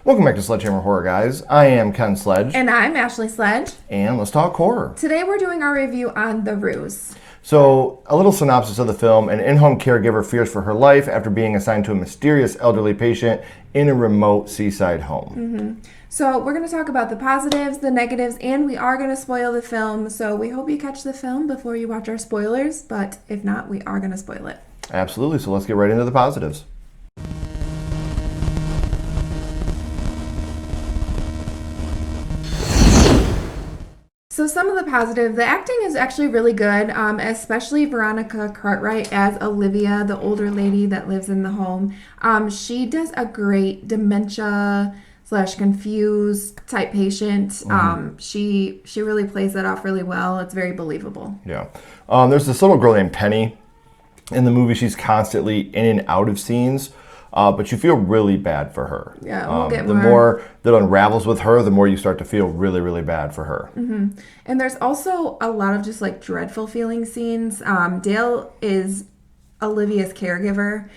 Welcome back to Sledgehammer Horror, guys. I am Ken Sledge. And I'm Ashley Sledge. And let's talk horror. Today we're doing our review on The Ruse. So, a little synopsis of the film. An in-home caregiver fears for her life after being assigned to a mysterious elderly patient in a remote seaside home. Mm-hmm. So, we're going to talk about the positives, the negatives, and we are going to spoil the film. So, we hope you catch the film before you watch our spoilers, but if not, we are going to spoil it. Absolutely. So, let's get right into the positives. So some of the positive, the acting is actually really good, especially Veronica Cartwright as Olivia, the older lady that lives in the home. She does a great dementia/confused type patient. Mm-hmm. She really plays that off really well. It's very believable. Yeah. There's this little girl named Penny. In the movie, she's constantly in and out of scenes. But you feel really bad for her. Yeah, we'll get the more. The more that unravels with her, the more you start to feel really, really bad for her. Mm-hmm. And there's also a lot of just like dreadful feeling scenes. Dale is Olivia's caregiver,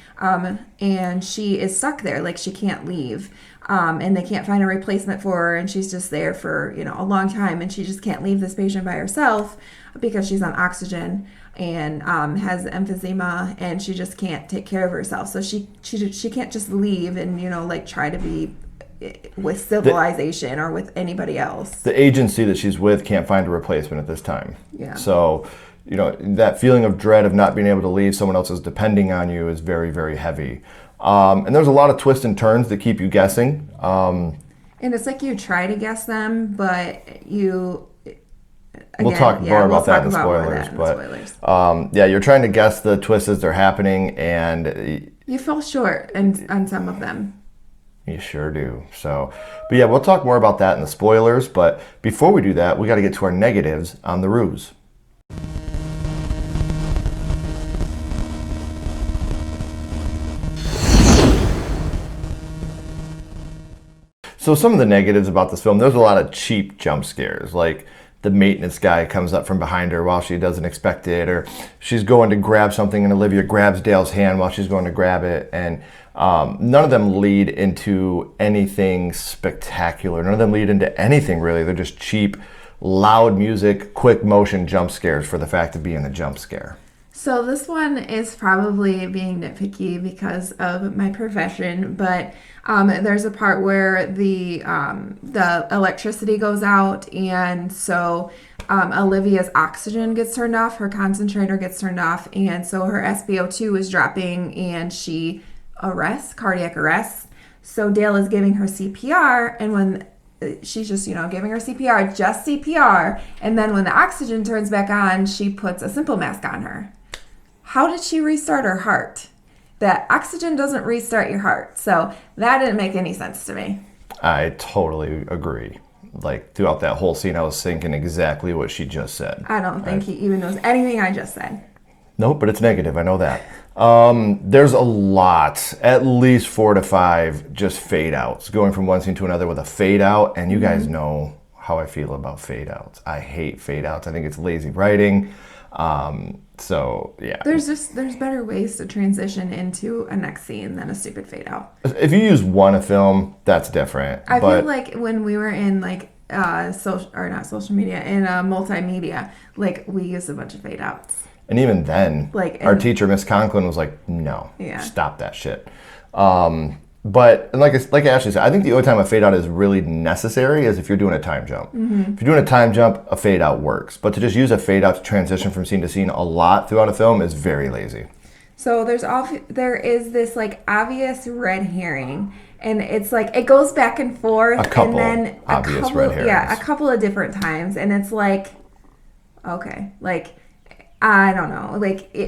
and she is stuck there. Like she can't leave, and they can't find a replacement for her, and she's just there for a long time, and she just can't leave this patient by herself because she's on oxygen and has emphysema, and she just can't take care of herself. So she can't just leave and try to be with civilization or with anybody else. The agency that she's with can't find a replacement at this time. Yeah. So that feeling of dread of not being able to leave, someone else is depending on you, is very, very heavy. And there's a lot of twists and turns that keep you guessing. And it's like you try to guess them, but you. Again, we'll talk more about that in the spoilers. You're trying to guess the twists as they're happening, and you fall short on some of them. You sure do. So, but yeah, we'll talk more about that in the spoilers. But before we do that, we got to get to our negatives on The Ruse. So some of the negatives about this film, there's a lot of cheap jump scares, like the maintenance guy comes up from behind her while she doesn't expect it, or she's going to grab something and Olivia grabs Dale's hand while she's going to grab it, and none of them lead into anything spectacular. None of them lead into anything really. They're just cheap, loud music, quick motion jump scares for the fact of being a jump scare. So this one is probably being nitpicky because of my profession, but there's a part where the electricity goes out, and so Olivia's oxygen gets turned off, her concentrator gets turned off, and so her SpO2 is dropping, and she cardiac arrest. So Dale is giving her CPR, and when she's just, giving her CPR, just CPR, and then when the oxygen turns back on, she puts a simple mask on her. How did she restart her heart? That oxygen doesn't restart your heart. So that didn't make any sense to me. I totally agree. Like throughout that whole scene, I was thinking exactly what she just said. I don't think he even knows anything I just said. Nope, but it's negative. I know that. There's a lot, at least 4 to 5 just fade outs, going from one scene to another with a fade out. And you guys know how I feel about fade outs. I hate fade outs. I think it's lazy writing. So yeah, there's better ways to transition into a next scene than a stupid fade out. If you use one a film, that's different. I feel like when we were in not social media, in multimedia, we used a bunch of fade outs. And even then, our teacher, Miss Conklin, was like, "No, stop that shit." But like Ashley said, I think the only time a fade out is really necessary is if you're doing a time jump. Mm-hmm. If you're doing a time jump, a fade out works. But to just use a fade out to transition from scene to scene a lot throughout a film is very lazy. So there is this obvious red herring, and it's it goes back and forth, red herrings. Yeah, a couple of different times, and it's okay, I don't know,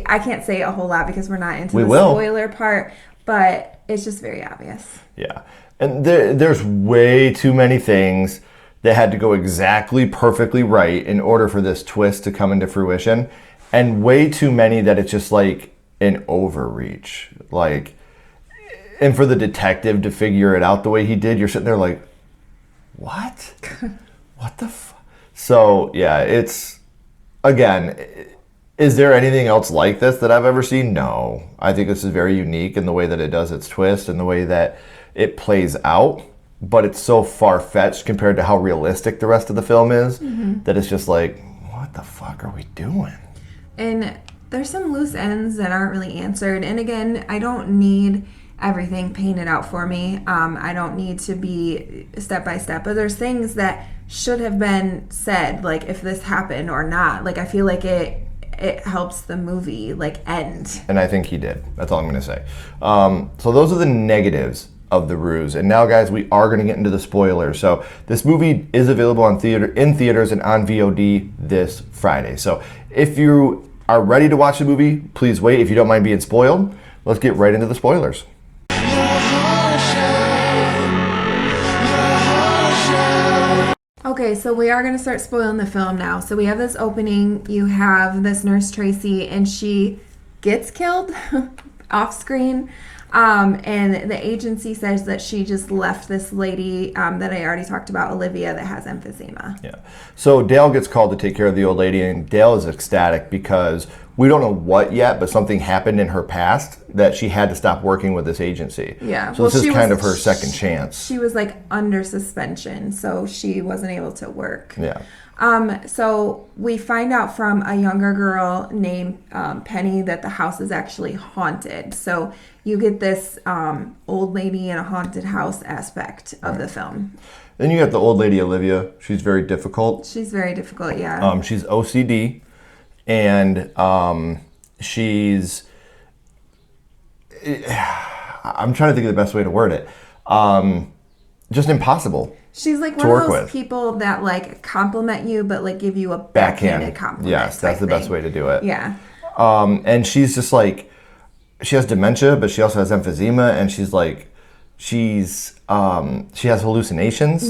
I can't say a whole lot because we're not into the spoiler part, but it's just very obvious. Yeah. And there's way too many things that had to go exactly perfectly right in order for this twist to come into fruition. And way too many that it's just an overreach. And for the detective to figure it out the way he did, you're sitting there what? What the fuck? So, yeah, it's, again, is there anything else like this that I've ever seen? No. I think this is very unique in the way that it does its twist and the way that it plays out. but it's so far-fetched compared to how realistic the rest of the film is that it's just like, what the fuck are we doing? And there's some loose ends that aren't really answered. And again, I don't need everything painted out for me. I don't need to be step by step, but there's things that should have been said, like if this happened or not. Like I feel like it helps the movie like end. And I think he did. That's all I'm going to say. So those are the negatives of The Ruse. And now, guys, we are going to get into the spoilers. So this movie is available in theaters and on VOD this Friday. So if you are ready to watch the movie, please wait. If you don't mind being spoiled, let's get right into the spoilers. Okay, so we are going to start spoiling the film now. So we have this opening. You have this nurse Tracy, and she gets killed off screen. And the agency says that she just left this lady that I already talked about, Olivia, that has emphysema. Yeah. So Dale gets called to take care of the old lady, and Dale is ecstatic because we don't know what yet, but something happened in her past that she had to stop working with this agency. Yeah. So this is kind of her second chance. She was like under suspension, so she wasn't able to work. Yeah. So we find out from a younger girl named Penny that the house is actually haunted. So you get this old lady in a haunted house aspect of the film. Then you got the old lady Olivia. She's very difficult. She's very difficult, yeah. She's OCD, and she's... I'm trying to think of the best way to word it. Just impossible. She's like one of those people that like compliment you, but like give you a backhanded compliment. Yes, that's the best way to do it. Yeah. And she's just like, she has dementia, but she also has emphysema, and she's like, she has hallucinations,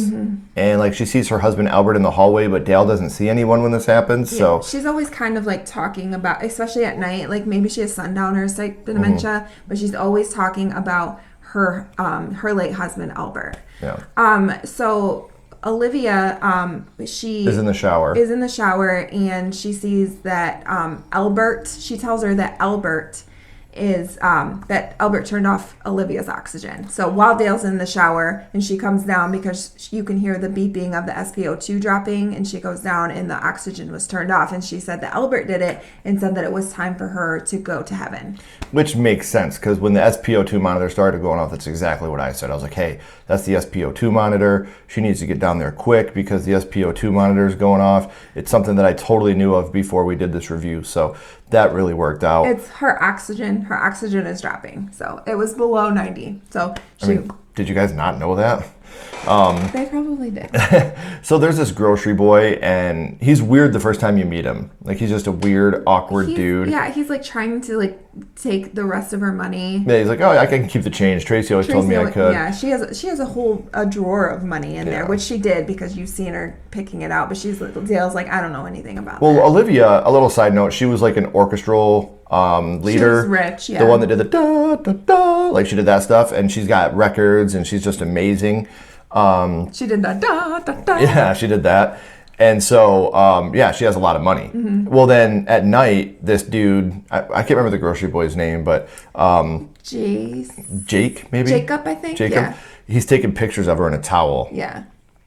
and like she sees her husband Albert in the hallway, but Dale doesn't see anyone when this happens. Yeah. So she's always kind of like talking about, especially at night, like maybe she has sundowner type dementia, but she's always talking about her late husband Albert. Yeah. So Olivia, she is in the shower, and she sees that Albert. She tells her that Albert turned off Olivia's oxygen. So while Dale's in the shower and she comes down, because you can hear the beeping of the SpO2 dropping, and she goes down and the oxygen was turned off, and she said that Albert did it and said that it was time for her to go to heaven. Which makes sense, because when the SpO2 monitor started going off, that's exactly what I said. I was like, hey, that's the SpO2 monitor. She needs to get down there quick because the SpO2 monitor is going off. It's something that I totally knew of before we did this review. So that really worked out. It's her oxygen. Her oxygen is dropping. So it was below 90. So did you guys not know that? They probably did. So there's this grocery boy, and he's weird the first time you meet him. Like, he's just a weird, awkward dude. Yeah, he's like trying to like take the rest of her money. Yeah, he's like, oh, I can keep the change. Tracy always told me I could. Yeah, she has a drawer of money in there, which she did because you've seen her picking it out. But Dale's like, I don't know anything about that. Well, Olivia, a little side note, she was like an orchestral leader. She was rich, yeah. The one that did the da da da, like she did that stuff, and she's got records, and she's just amazing. She did that da da da. Yeah, she did that. And so, she has a lot of money. Mm-hmm. Well, then at night, this dude, I can't remember the grocery boy's name, but Jake, maybe? Jacob, I think. Jacob. Yeah. He's taking pictures of her in a towel. Yeah.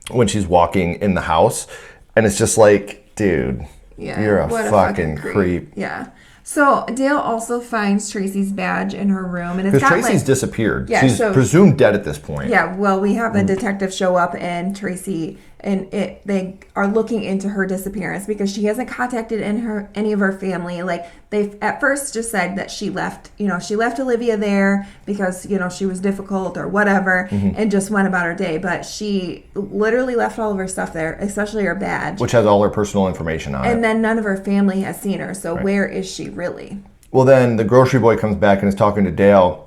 When she's walking in the house. And it's just like, dude, you're a fucking creep. Yeah. So Dale also finds Tracy's badge in her room, and it's got Tracy's disappeared. Yeah, she's presumed dead at this point. Yeah. Well, we have a detective show up, and Tracy they are looking into her disappearance because she hasn't contacted any of her family. Like, they at first just said that she left Olivia there because she was difficult or whatever, and just went about her day. But she literally left all of her stuff there, especially her badge, which has all her personal information on it. And then none of her family has seen her. So where is she really? Well, then the grocery boy comes back and is talking to Dale.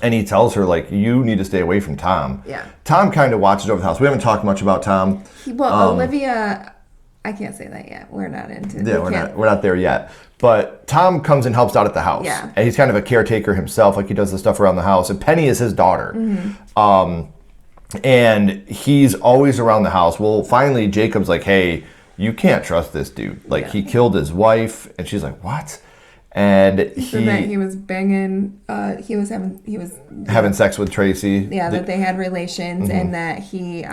And he tells her, like, you need to stay away from Tom. Yeah. Tom kind of watches over the house. We haven't talked much about Tom. Olivia, I can't say that yet. We're not into it. Yeah, we're not there yet. But Tom comes and helps out at the house. Yeah. And he's kind of a caretaker himself. Like, he does the stuff around the house. And Penny is his daughter. Mm-hmm. And he's always around the house. Well, finally, Jacob's like, hey, you can't trust this dude. Like, he killed his wife. And she's like, what? and So that he was banging, he was having sex with Tracy. Yeah, that they had relations, and that he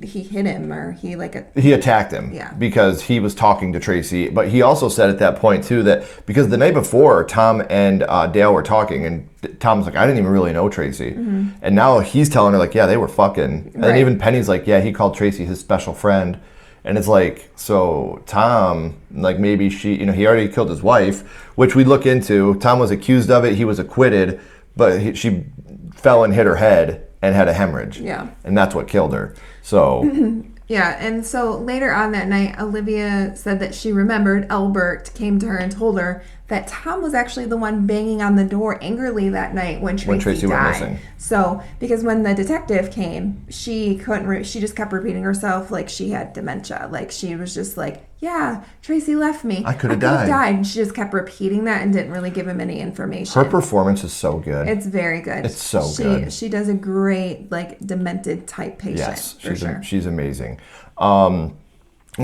hit him, or he attacked him. Yeah, because he was talking to Tracy. But he also said at that point too that because the night before Tom and Dale were talking, and Tom's like, I didn't even really know Tracy, and now he's telling her like, yeah, they were fucking, and then even Penny's like, yeah, he called Tracy his special friend. And it's like, so Tom, like maybe she, he already killed his wife, which we look into. Tom was accused of it. He was acquitted, but she fell and hit her head and had a hemorrhage. Yeah. And that's what killed her. So. Yeah. And so later on that night, Olivia said that she remembered Albert came to her and told her that Tom was actually the one banging on the door angrily that night when Tracy died. Went missing. So, because when the detective came, she couldn't, she just kept repeating herself like she had dementia. Like she was just like, yeah, Tracy left me. I could have died. And she just kept repeating that and didn't really give him any information. Her performance is so good. It's very good. It's so good. She does a great, like, demented type patient. Yes, sure. She's amazing. Well,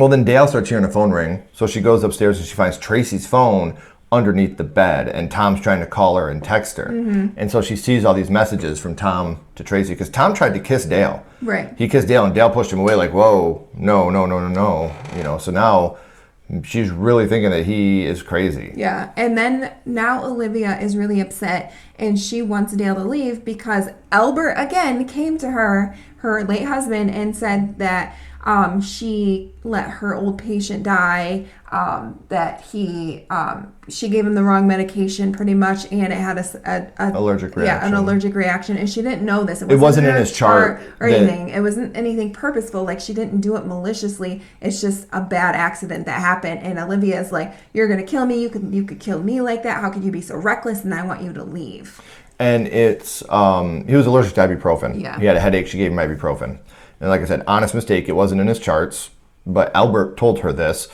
then Dale starts hearing a phone ring. So she goes upstairs and she finds Tracy's phone underneath the bed, and Tom's trying to call her and text her. And so she sees all these messages from Tom to Tracy, because Tom tried to kiss Dale. Right. He kissed Dale and Dale pushed him away like, whoa, no. So now she's really thinking that he is crazy. Yeah. And then now Olivia is really upset, and she wants Dale to leave because Albert again came to her late husband, and said that she let her old patient die, that she gave him the wrong medication pretty much, and it had a allergic reaction. Yeah, an allergic reaction, and she didn't know this. It wasn't in his chart or anything. It wasn't anything purposeful. Like, she didn't do it maliciously. It's just a bad accident that happened. And Olivia is like, "You're gonna kill me. You could kill me like that. How could you be so reckless? And I want you to leave." And it's he was allergic to ibuprofen. Yeah. He had a headache. She gave him ibuprofen. And like I said, honest mistake. It wasn't in his charts, but Albert told her this.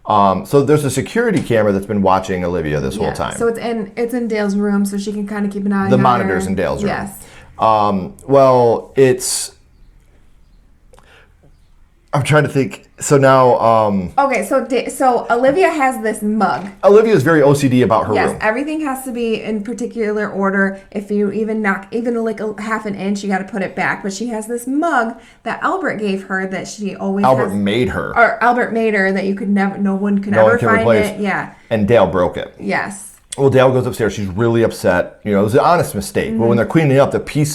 So there's a security camera that's been watching Olivia this whole time. So it's in Dale's room, so she can kind of keep an eye on her. The monitor's in Dale's room. Yes. Well, I'm trying to think. So now, okay, so Olivia has this mug. Olivia's very OCD about her room. Yes, everything has to be in particular order. If you even knock like a half an inch, you got to put it back. But she has this mug that Albert gave her that she always made her. Or Albert made her that no one could ever find it. Yeah. And Dale broke it. Yes. Well, Dale goes upstairs. She's really upset. It was an honest mistake. But when they're cleaning up,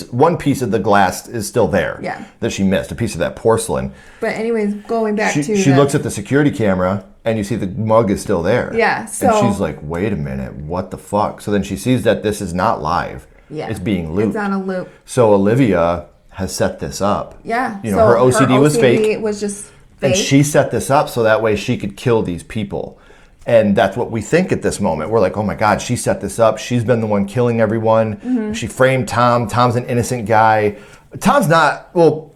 one piece of the glass is still there. Yeah. That she missed, a piece of that porcelain. But anyways, going back she looks at the security camera, and you see the mug is still there. Yeah. So, and she's like, wait a minute, what the fuck? So then she sees that this is not live. Yeah. It's being looped. It's on a loop. So Olivia has set this up. Yeah. So her OCD was fake. It was just fake. And she set this up so that way she could kill these people. And that's what we think at this moment. We're like, oh my God, she set this up. She's been the one killing everyone. She framed Tom. Tom's an innocent guy. Tom's not, well,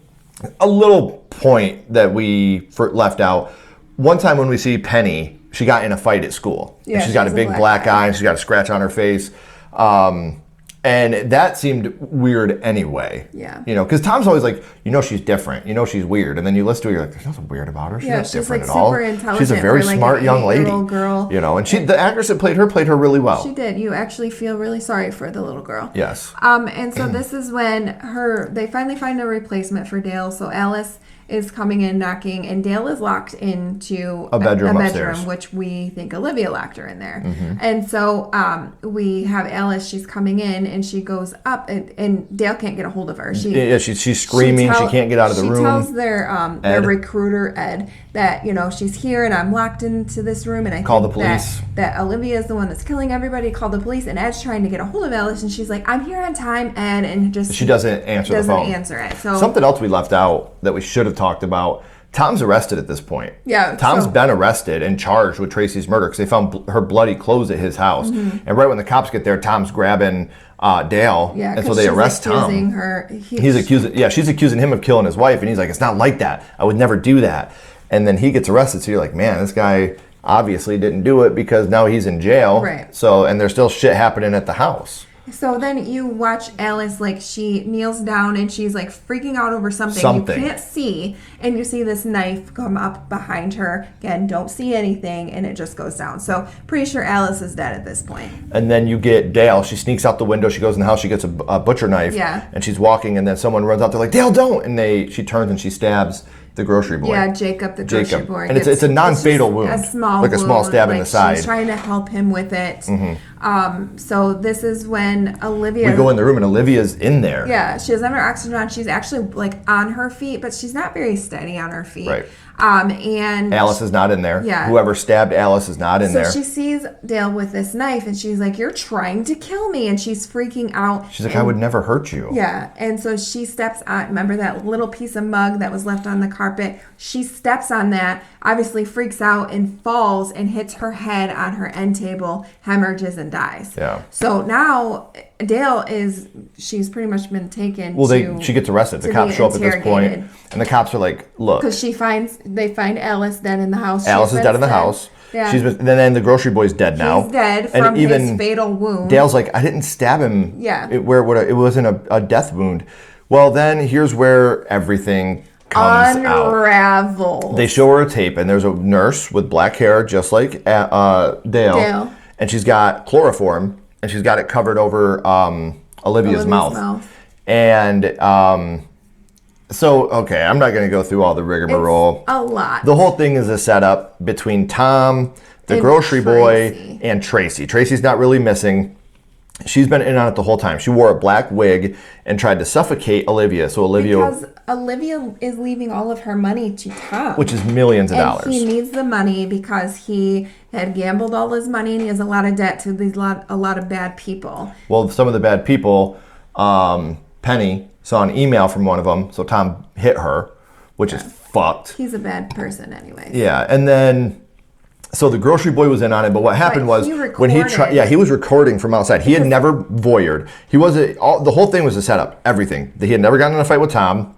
a little point that we left out. One time when we see Penny, she got in a fight at school. Yeah, and she's got a big black eye, and she's got a scratch on her face. And that seemed weird anyway. Yeah. Because Tom's always like, she's different. She's weird. And then you listen to her, you're like, there's nothing weird about her. She's not different like at all. Super intelligent. She's a very smart young lady. Girl. And the actress that played her really well. She did. You actually feel really sorry for the little girl. Yes. And so this is when they finally find a replacement for Dale. So Alice is coming in, knocking, and Dale is locked into a bedroom upstairs, which we think Olivia locked her in there. And so we have Alice. She's coming in, and she goes up, and Dale can't get a hold of her. She's screaming. She can't get out of the room. She tells their recruiter Ed that she's here, and I'm locked into this room, and I call think the police. That Olivia is the one that's killing everybody. Call the police, and Ed's trying to get a hold of Alice, and she's like, "I'm here on time," Ed, and she doesn't answer the phone. Answer it. So something else we left out that we should have talked about. Tom's arrested at this point. Yeah. Tom's been arrested and charged with Tracy's murder because they found her bloody clothes at his house. And right when the cops get there, Tom's grabbing Dale. Yeah, and so they arrest Tom. She's accusing him of killing his wife, and he's like, "It's not like that. I would never do that." And then he gets arrested. So you're like, man, this guy obviously didn't do it because now he's in jail. Right. So, and there's still shit happening at the house. So then you watch Alice, like, she kneels down and she's, like, freaking out over something you can't see. And you see this knife come up behind her. Again, don't see anything, and it just goes down. So pretty sure Alice is dead at this point. And then you get Dale. She sneaks out the window. She goes in the house. She gets a butcher knife. Yeah. And she's walking, and then someone runs out there like, Dale, don't! And she turns and she stabs the grocery boy. Yeah, Jacob, the grocery boy. And it's a non-fatal wound. A small like a small stab in like the side. She's trying to help him with it. So this is when Olivia... We go in the room and Olivia's in there. Yeah, she doesn't have her oxygen on. She's actually, like, on her feet, but she's not very steady on her feet. Right. And Alice is not in there. Yeah. Whoever stabbed Alice is not in there. So she sees Dale with this knife, and she's like, "You're trying to kill me," and she's freaking out. She's like, "I would never hurt you." Yeah, and so she steps on, remember that little piece of mug that was left on the carpet? She steps on that, obviously freaks out and falls and hits her head on her end table, hemorrhages, and dies. Yeah. So now Dale she's pretty much been taken she gets arrested. The cops show up at this point, and the cops are like, "Look." Because they find Alice dead in the house. Alice is dead in the house. Yeah. Then the grocery boy's dead now. He's dead from his fatal wound. Dale's like, "I didn't stab him. Yeah. It wasn't a death wound." Well, then here's where everything comes unravels. They show her a tape, and there's a nurse with black hair, just like Dale. And she's got chloroform, and she's got it covered over Olivia's mouth. And so, okay, I'm not going to go through all the rigmarole. It's a lot. The whole thing is a setup between Tom, the grocery boy, and Tracy. Tracy's not really missing. She's been in on it the whole time. She wore a black wig and tried to suffocate Olivia. Because Olivia is leaving all of her money to Tom. Which is millions of dollars. He needs the money because he had gambled all his money and he has a lot of debt to a lot of bad people. Well, some of the bad people, Penny saw an email from one of them, so Tom hit her, which is fucked. He's a bad person anyway. Yeah, and then... So the grocery boy was in on it, but what happened was when he tried, he was recording from outside. He had never voyeured. The whole thing was a setup, everything. He had never gotten in a fight with Tom.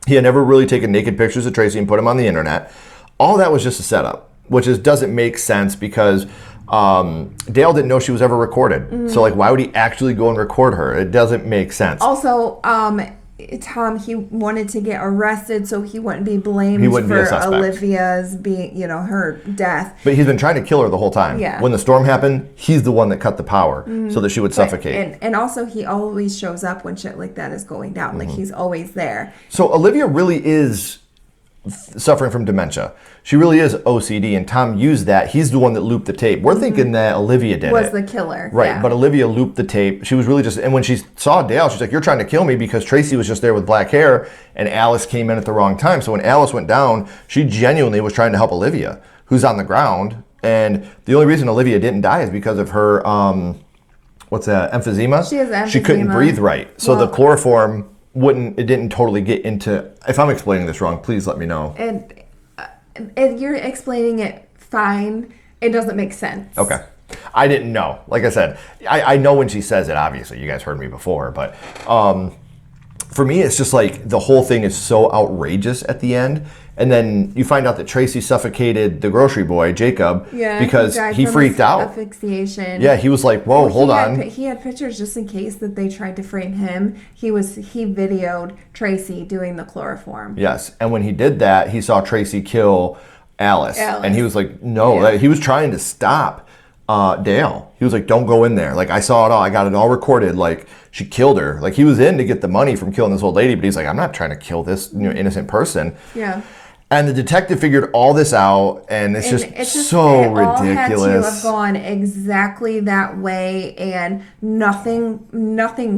He had never really taken naked pictures of Tracy and put them on the internet. All that was just a setup, which doesn't make sense because Dale didn't know she was ever recorded. Mm-hmm. So why would he actually go and record her? It doesn't make sense. Also, Tom, he wanted to get arrested so he wouldn't be blamed for Olivia's her death. But he's been trying to kill her the whole time. Yeah. When the storm happened, he's the one that cut the power so that she would suffocate. And also he always shows up when shit like that is going down. Like he's always there. So Olivia really is suffering from dementia. She really is OCD, and Tom used that. He's the one that looped the tape. We're thinking that Olivia did was the killer. Right, yeah. But Olivia looped the tape. She was really just, and when she saw Dale, she's like, "You're trying to kill me," because Tracy was just there with black hair, and Alice came in at the wrong time. So when Alice went down, she genuinely was trying to help Olivia, who's on the ground. And the only reason Olivia didn't die is because of her, emphysema? She has emphysema. She couldn't breathe right. So the chloroform didn't totally get into, if I'm explaining this wrong, please let me know. And you're explaining it fine. It doesn't make sense. Okay. I didn't know. Like I said, I know when she says it, obviously. You guys heard me before. But for me, it's just the whole thing is so outrageous at the end. And then you find out that Tracy suffocated the grocery boy, Jacob, because he freaked out. Asphyxiation. Yeah, he was like, "Whoa, hold on." He had pictures just in case that they tried to frame him. He videoed Tracy doing the chloroform. Yes, and when he did that, he saw Tracy kill Alice. And he was like, "No," he was trying to stop Dale. He was like, "Don't go in there. I saw it all. I got it all recorded. She killed her. He was in to get the money from killing this old lady, but he's like, I'm not trying to kill this innocent person." Yeah. And the detective figured all this out, and it's just so ridiculous. It all had to have gone exactly that way, and nothing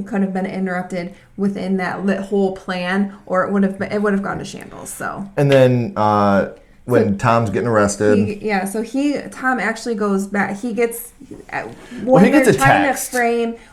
could have been interrupted within that whole plan, or it would have gone to shambles. So. And then when Tom's getting arrested, Tom actually goes back. He gets he gets a text.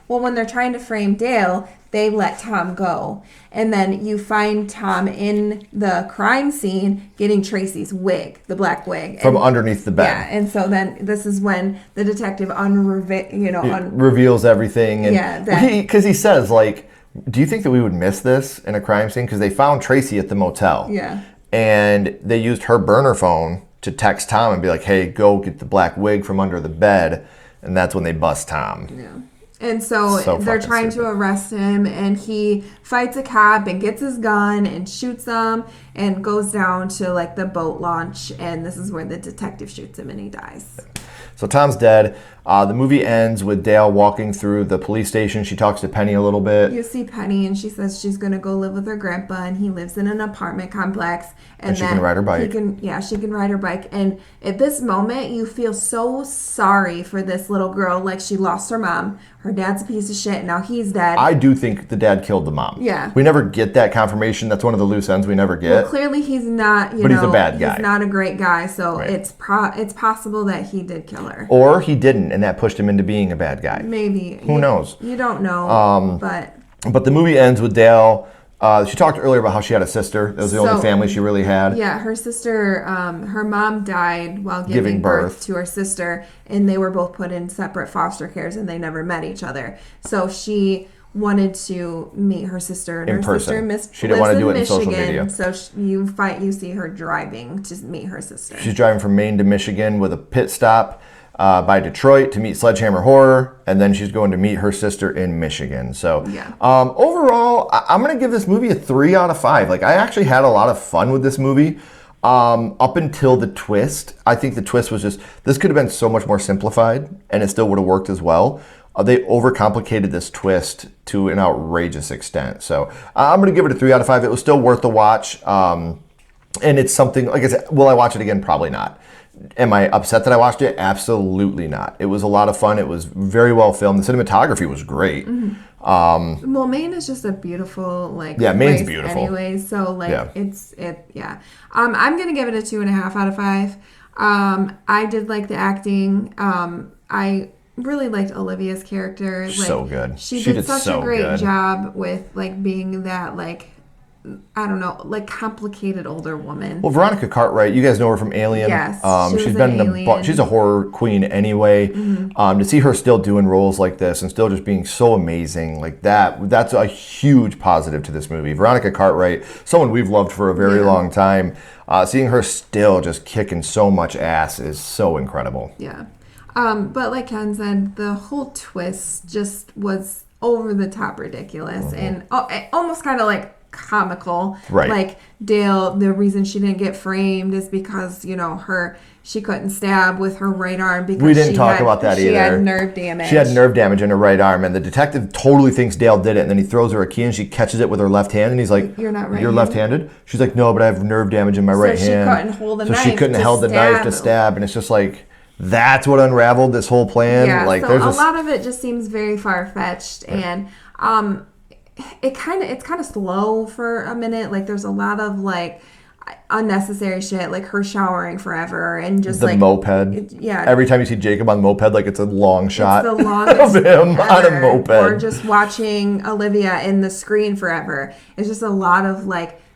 When they're trying to frame Dale, they let Tom go. And then you find Tom in the crime scene getting Tracy's wig, the black wig. From underneath the bed. Yeah, and so then this is when the detective reveals everything. And because he says, do you think that we would miss this in a crime scene? Because they found Tracy at the motel. Yeah. And they used her burner phone to text Tom and be like, "Hey, go get the black wig from under the bed." And that's when they bust Tom. Yeah. And so they're trying to arrest him, and he fights a cop and gets his gun and shoots him and goes down to like the boat launch, and this is where the detective shoots him and he dies. So Tom's dead. The movie ends with Dale walking through the police station. She talks to Penny a little bit. You see Penny, and she says she's going to go live with her grandpa, and he lives in an apartment complex. And she can ride her bike. She can ride her bike. And at this moment, you feel so sorry for this little girl. Like, she lost her mom. Her dad's a piece of shit. Now he's dead. I do think the dad killed the mom. Yeah. We never get that confirmation. That's one of the loose ends we never get. Well, clearly he's not, but he's a bad guy. He's not a great guy, so it's possible that he did kill her. Or he didn't, and that pushed him into being a bad guy. Maybe. Who knows? You don't know, But the movie ends with Dale. She talked earlier about how she had a sister. That was the only family she really had. Yeah, her sister, her mom died while giving birth to her sister, and they were both put in separate foster cares, and they never met each other. So she wanted to meet her sister, and in her person. sister She didn't want to do it in social Michigan, media. So you see her driving to meet her sister. She's driving from Maine to Michigan with a pit stop by Detroit to meet Sledgehammer Horror, and then she's going to meet her sister in Michigan. So overall, I'm going to give this movie a 3 out of 5. Like, I actually had a lot of fun with this movie up until the twist. I think the twist was just, this could have been so much more simplified, and it still would have worked as well. They overcomplicated this twist to an outrageous extent. So I'm going to give it a 3 out of 5. It was still worth the watch. And it's something, like I said, will I watch it again? Probably not. Am I upset that I watched it? Absolutely not. It was a lot of fun. It was very well filmed. The cinematography was great. Mm-hmm. Well, Maine is just a beautiful, Maine's beautiful. Anyway, so I'm gonna give it a 2.5 out of 5. I did like the acting. I really liked Olivia's character. So good. She did such a great job with being that I don't know, complicated older woman. Well, Veronica Cartwright, you guys know her from Alien. Yes, she's been she's a horror queen anyway. Mm-hmm. To see her still doing roles like this and still just being so amazing like that's a huge positive to this movie. Veronica Cartwright, someone we've loved for a very long time. Seeing her still just kicking so much ass is so incredible. Yeah. But like Ken said, the whole twist just was over the top ridiculous and almost kind of comical. Right. Like Dale, the reason she didn't get framed is because, she couldn't stab with her right arm because we didn't talk about that either. She had nerve damage. She had nerve damage in her right arm, and the detective totally thinks Dale did it, and then he throws her a key and she catches it with her left hand, and he's like, "You're not right. You're left-handed?" She's like, "No, but I have nerve damage in my right hand." So she couldn't hold the knife. So she couldn't hold the knife to stab, and it's just like, that's what unraveled this whole plan. Yeah, so a lot of it just seems very far-fetched, and it's kind of slow for a minute. There's a lot of unnecessary shit, like her showering forever and just the moped. Every time you see Jacob on the moped, it's a long shot of him on a moped. Or just watching Olivia in the screen forever. It's just a lot of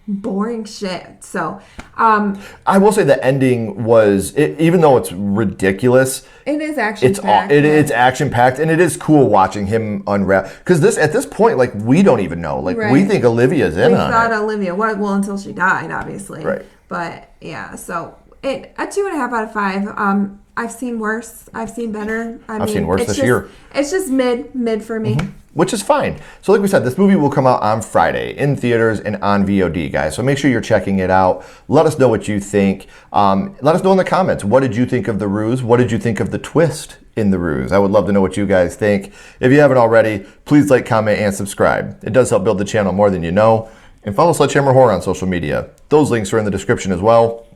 boring shit. So I will say the ending was, even though it's ridiculous, it is action-packed. It's action-packed, and it is cool watching him unwrap. Because at this point, we don't even know. We think Olivia's in on it. We thought Olivia, well, until she died, obviously. Right. But, yeah, so a 2.5 out of 5. I've seen worse. I've seen better. I've seen worse this year. It's just mid for me. Mm-hmm. Which is fine. So like we said, this movie will come out on Friday in theaters and on VOD, guys. So make sure you're checking it out. Let us know what you think. Let us know in the comments. What did you think of The Ruse? What did you think of the twist in The Ruse? I would love to know what you guys think. If you haven't already, please like, comment, and subscribe. It does help build the channel more than you know. And follow Sledgehammer Horror on social media. Those links are in the description as well.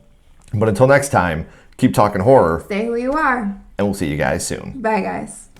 But until next time, keep talking horror. Stay who you are. And we'll see you guys soon. Bye, guys.